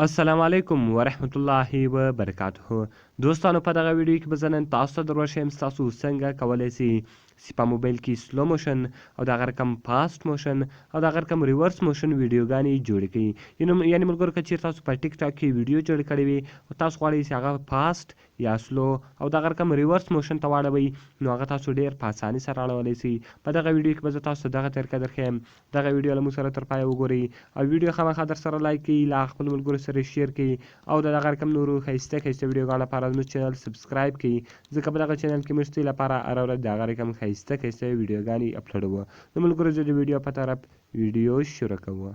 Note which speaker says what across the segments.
Speaker 1: السلام علیکم ورحمت الله وبرکاته. دوستانو په دغه ویډیو کې به زه نن تاسو ته دروښیم تاسو څنګه کولی شئ چې په موبایل کې سلو موشن او د هغه رقم فاسټ موشن او د هغه رقم ریورس موشن ویډیوګانې جوړې کړئ. یعنې ملګرو که چیرې تاسو په ټیک ټاک کې ویډیو جوړې کړې وي او تاسو غواړئ چې هغه فاسټ یا سلو او د هغه رقم ریورس موشن ته واړوئ نو هغه تاسو ډېر په اسانۍ سره اړولی شئ. په دغه ویډیو کې به زه تاسو ته دغه طریقه درښیم. دغه ویډیو له موږ سره تر پایه وګورئ او ویډیو خامخا در سره لایک کړئ، له خپلو ملګرو سره شیر کړئ او د دغه رقم نورو ښایسته ښایسته ویډیوګانو لپاره زموږ چینل سبسکرایب کړئ، ځکه په دغه چینل کې موږ ستاسو لپاره هره ورځ د هغه رقم ښایسته ښایسته ویډیوګانې اپلوډوو. نو ملګرو زه د ویډیو په طرف ویډیو شروع کوو.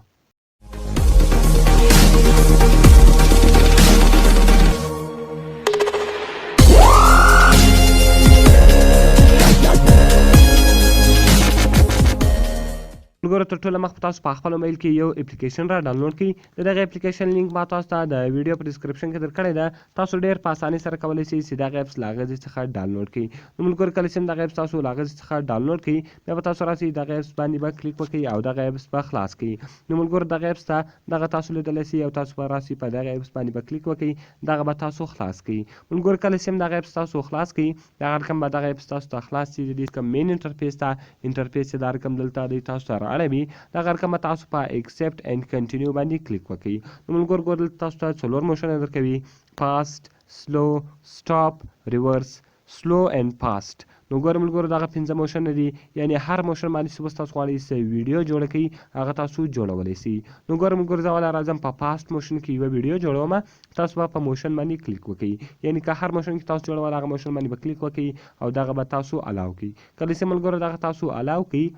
Speaker 1: ملګرو تر ټوله مخکې تاسو په خپل موبایل کې یو اپلیکیشن را ډاونلوډ کړئ. د دغه اپلیکیشن لینک ما تاسو ته د ویډیو په ډسکرپشن کې درکړې ده. تاسو ډېر په اسانۍ سره کولی شئ چې دغه اپس له هغه ځای څخه ډاونلوډ کړئ. نو ملګرو کله چې دغه اپس تاسو له هغه ځای څخه ډاونلوډ کړئ بیا به تاسو راسئ دغه اپس باندې به کلیک وکړئ او دغه اپس به خلاص کړئ. نو ملګرو دغه اپس ته دغه تاسو لیدلی شئ او تاسو به راسئ په دغه اپس باندې به کلیک وکړئ، دغه به تاسو خلاص کړئ. ملګرو کله چې دغه اپس تاسو خلاص کړئ دغه رقم به دغه اپس تاسو ته خلاص شي. د دې کوم مین انټرفیس چې دا رقم دلته دی تاسو سره اړوي دغه رقم به تاسو په ایکسپټ اینډ کنټینیو باندې کلیک وکړئ. نو ملګرو ګورئ دلته تاسو ته څلور موشنه درکوي: فاسټ، سلو، سټاپ، ریورس، سلو اینډ فاسټ. نو ګورئ ملګرو دغه پنځه موشنه دي، یعنې هر موشن باندې چې اوس تاسو غواړئ چې ویډیو جوړه کړئ هغه تاسو جوړولی شئ. نو ګورئ ملګرو زه اوله راځم په فاسټ موشن کې یوه ویډیو جوړومه. تاسو به په موشن باندې کلیک وکړئ، یعنې که هر موشن کې تاسو جوړول هغه موشن باندې به کلیک وکړئ او دغه به تاسو الاو کړئ. کله چې ملګرو دغه تاسو الاو کړئ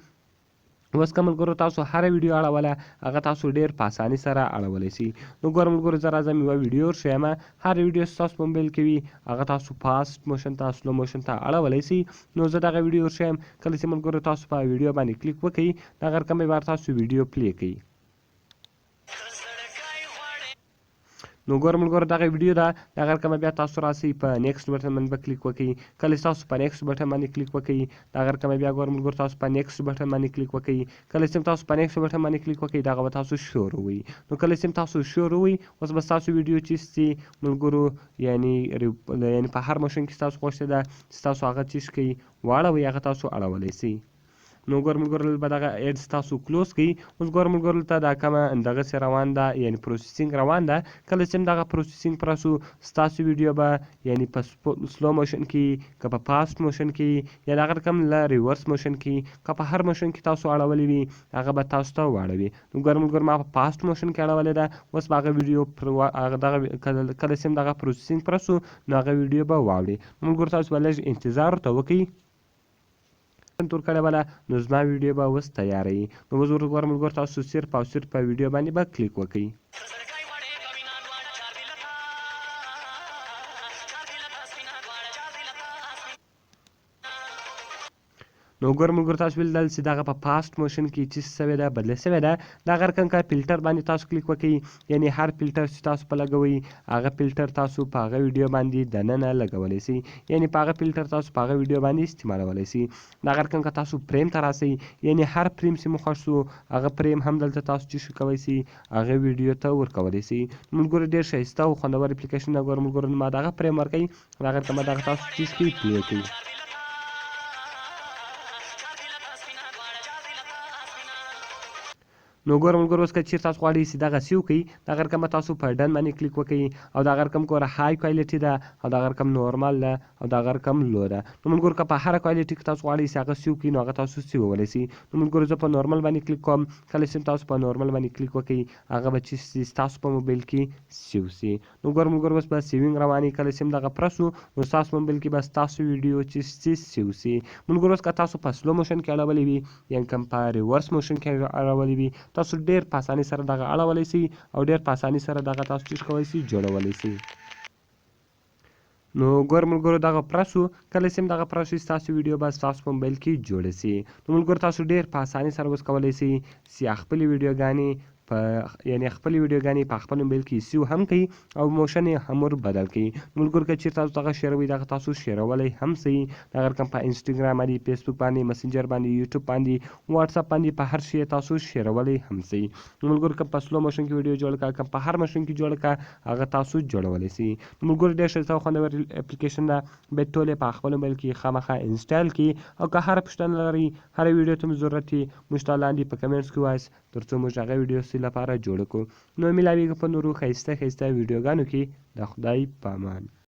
Speaker 1: اوس که ملګرو تاسو هره ویډیو اړوله هغه تاسو ډېر په اسانۍ سره اړولی شئ. نو ګوره ملګرو زه راځم یوه ویډیو ورښیم. هر ویډیو چې تاسو په موبایل کې وي هغه تاسو فاسټ موشن ته سلو موشن ته اړولی شئ. نو زه دغه ویډیو ورښیم. کله چې ملګرو تاسو په ویډیو باندې کلیک وکړئ دغه رقم به تاسو ویډیو پلی کړئ. نو ګوره ملګرو دغه ویډیو ده، دغه رقم بیا تاسو راسئ په نیکسټ بټن باندې به کلیک وکړئ. کله چې تاسو په نیکسټ بټن باندې کلیک وکړئ دغه رقم بیا ګوره ملګرو تاسو په نیکسټ بټن باندې کلیک وکړئ. کله چې تاسو په نیکسټ بټن باندې کلیک وکړئ دغه به تاسو شروع وي. نو کله چې تاسو شروع وي اوس به ستاسو ویډیو چې ملګرو یعنې په هر موشن کې ستاسو خوښه ده چې تاسو هغه چیز کوئ واړوئ هغه تاسو اړولی شئ. نو ګوره ملګرو به دغه ایډز تاسو کلوز کړئ. اوس ګوره ملګرو دلته دا کومه دغسې روان ده، یعنې پروسیسینګ روان ده. کله چې دغه پروسیسینګ پوره سو ستاسو ویډیو به یعنې په سلو موشن کې که په فاسټ موشن کې یا د هغه رقم له ریورس موشن کې که په هر موشن کې تاسو اړولی وي هغه به تاسو ته واړوي. نو ګوره ملګرو ما په فاسټ موشن کې اړولې ده. اوس به هغه ویډیو کله چې دغه پروسیسینګ پوره سو نو هغه ویډیو به واوړي. ملګرو تاسو به لږ انتظار ورته وکړئ. تور کړی بله نو زما ویډیو به اوس تیاره وي. نو اوس ګوره ملګرو تاسو صرف او صرف په ویډیو باندې به کلیک وکړئ. نو ګوره ملګرو تاسو ولیدل چې دغه په فاسټ موشن کې چیز شوې ده، بدله شوې ده. دغه رقم که فلټر باندې تاسو کلیک وکړئ یعنې هر فلټر چې تاسو په لګوئ هغه فلټر تاسو په هغه ویډیو باندې دننه لګولی شئ، یعنې په هغه فلټر تاسو په هغه ویډیو باندې استعمالولی شئ. دغه رقم که تاسو فریم ته راسئ یعنې هر فریم چې مو خوښ سو هغه فریم هم دلته تاسو چې شو کولی شئ هغه ویډیو ته ورکولی شئ. ملګرو ډېر ښایسته او خوندور اپلیکیشن ده. ګوره ملګرو ما دغه فریم ورکوئ دغه رقم دغه تاسو چې کوئ پلی کړئ. نو ګوره ملګرو اوس که چیرې تاسو غواړئ چې دغه سیو کړئ دغه رقم به تاسو په ډن باندې کلیک وکړئ او دغه رقم ګوره های کوالټي ده او دغه رقم نورمال ده او دغه رقم لو ده. نو ملګرو که په هره کوالټي کې تاسو غواړئ چې هغه سیو کړئ نو هغه تاسو سیوولی شئ. نو ملګرو زه په نورمال باندې کلیک کوم. کله چې تاسو په نورمال باندې کلیک وکړئ هغه به چې ستاسو په موبایل کې سیو شي. نو ګوره ملګرو اوس به سیوینګ روان وي. کله چې دغه پوره سو نو ستاسو موبایل کې به ستاسو ویډیو چې سیو شي. ملګرو اوس که تاسو په سلو موشن کې اړولی وي یعنې که په ریورس موشن کې اړولی وي تاسو ډېر په اسانۍ سره دغه اړولی شئ او ډېر په اسانۍ سره دغه تاسو چیز کولی شئ جوړولی شئ. نو ګوره ملګرو دغه پوره سو. کله چې دغه پوره شي ستاسو ویډیو به ستاسو په موبایل کې جوړه شي. نو ملګرو تاسو ډېر په اسانۍ سره اوس کولی شئ چې خپلې ویډیوګانې یعنی خپل ویډیوګانې په خپل موبایل کې سیو هم کوي او موشن یې هم ور بدل کوي. ملګرو که چیرته تاسو دغه شیروئ دغه تاسو شیرولی هم سي. د هر کم په انسټاګرام باندې، فیسبوک باندې، مسنجر باندې، یوټیوب باندې، واتساپ باندې، په هر شي تاسو شیرولی هم سي. ملګرو که په سلو موشن کې ویډیو جوړ کړه، که په هر موشن کې جوړ کړه، هغه تاسو جوړولی سي. ملګرو ډېر ښایسته او خوندور اپلیکیشن ده، باید ټول یې په خپل موبایل کې خامخا انسټال کړي. او که هر پوښتنه لرئ، هر ویډیو ته مو ضرورت وي، موږ ته لاندې په کمنټس کې ووایاست تر څو موږ هغه ویډیو ستاسو لپاره جوړ کړو. نو ملاویږو په نورو ښایسته ویډیوګانو کې. د خدای په امان.